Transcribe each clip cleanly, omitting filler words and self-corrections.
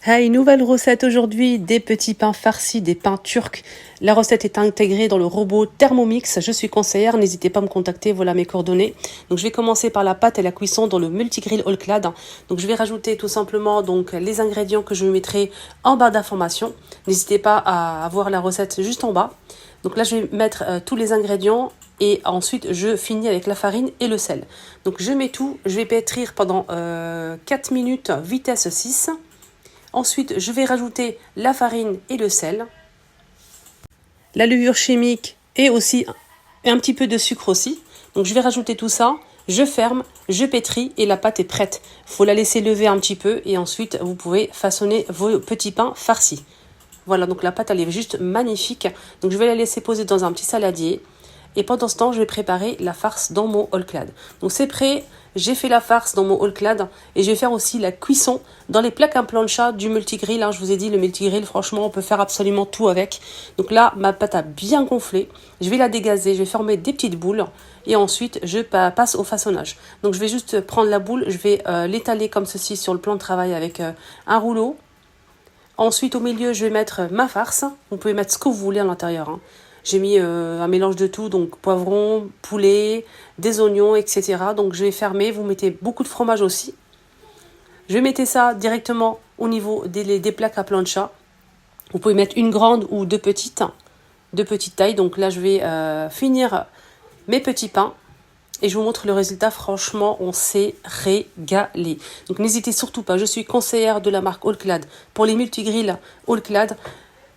Hey, nouvelle recette aujourd'hui, des petits pains farcis, des pains turcs. La recette est intégrée dans le robot Thermomix. Je suis conseillère, n'hésitez pas à me contacter, voilà mes coordonnées. Donc je vais commencer par la pâte et la cuisson dans le multigrill All-Clad. Donc je vais rajouter tout simplement donc les ingrédients que je mettrai en barre d'information. N'hésitez pas à voir la recette juste en bas. Donc là je vais mettre tous les ingrédients et ensuite je finis avec la farine et le sel. Donc je mets tout, je vais pétrir pendant 4 minutes vitesse 6. Ensuite, je vais rajouter la farine et le sel, la levure chimique et aussi un petit peu de sucre aussi. Donc je vais rajouter tout ça, je ferme, je pétris et la pâte est prête. Il faut la laisser lever un petit peu et ensuite vous pouvez façonner vos petits pains farcis. Voilà, donc la pâte elle est juste magnifique. Donc je vais la laisser poser dans un petit saladier. Et pendant ce temps, je vais préparer la farce dans mon All-Clad. Donc c'est prêt, j'ai fait la farce dans mon All-Clad et je vais faire aussi la cuisson dans les plaques à plancha du multigrill. Je vous ai dit, le multigrill, franchement, on peut faire absolument tout avec. Donc là, ma pâte a bien gonflé. Je vais la dégazer, je vais former des petites boules et ensuite, je passe au façonnage. Donc je vais juste prendre la boule, je vais l'étaler comme ceci sur le plan de travail avec un rouleau. Ensuite, au milieu, je vais mettre ma farce. Vous pouvez mettre ce que vous voulez à l'intérieur. J'ai mis un mélange de tout, donc poivron, poulet, des oignons, etc. Donc je vais fermer, vous mettez beaucoup de fromage aussi. Je vais mettre ça directement au niveau des plaques à plancha. Vous pouvez mettre une grande ou deux petites tailles. Donc là, je vais finir mes petits pains. Et je vous montre le résultat, franchement, on s'est régalé. Donc n'hésitez surtout pas, je suis conseillère de la marque All-Clad pour les multigrills All-Clad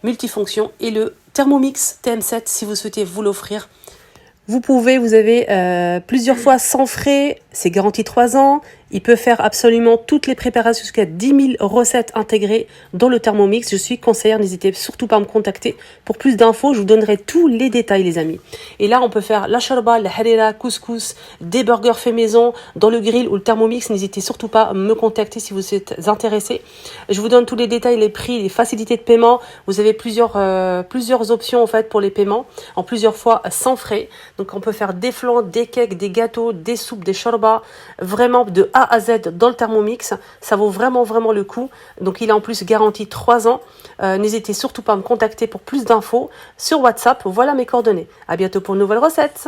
multifonction et le Thermomix TM7 si vous souhaitez vous l'offrir. Vous avez plusieurs fois sans frais, c'est garanti 3 ans. Il peut faire absolument toutes les préparations, jusqu'à 10 000 recettes intégrées dans le Thermomix. Je suis conseillère, n'hésitez surtout pas à me contacter. Pour plus d'infos, je vous donnerai tous les détails, les amis. Et là, on peut faire la shorba, la harira, couscous, des burgers faits maison, dans le grill ou le Thermomix. N'hésitez surtout pas à me contacter si vous êtes intéressé. Je vous donne tous les détails, les prix, les facilités de paiement. Vous avez plusieurs options en fait pour les paiements, en plusieurs fois sans frais. Donc on peut faire des flans, des cakes, des gâteaux, des soupes, des shorba, vraiment de A à Z dans le Thermomix. Ça vaut vraiment le coup. Donc il est en plus garanti 3 ans. N'hésitez surtout pas à me contacter pour plus d'infos sur WhatsApp. Voilà mes coordonnées. À bientôt pour une nouvelle recette.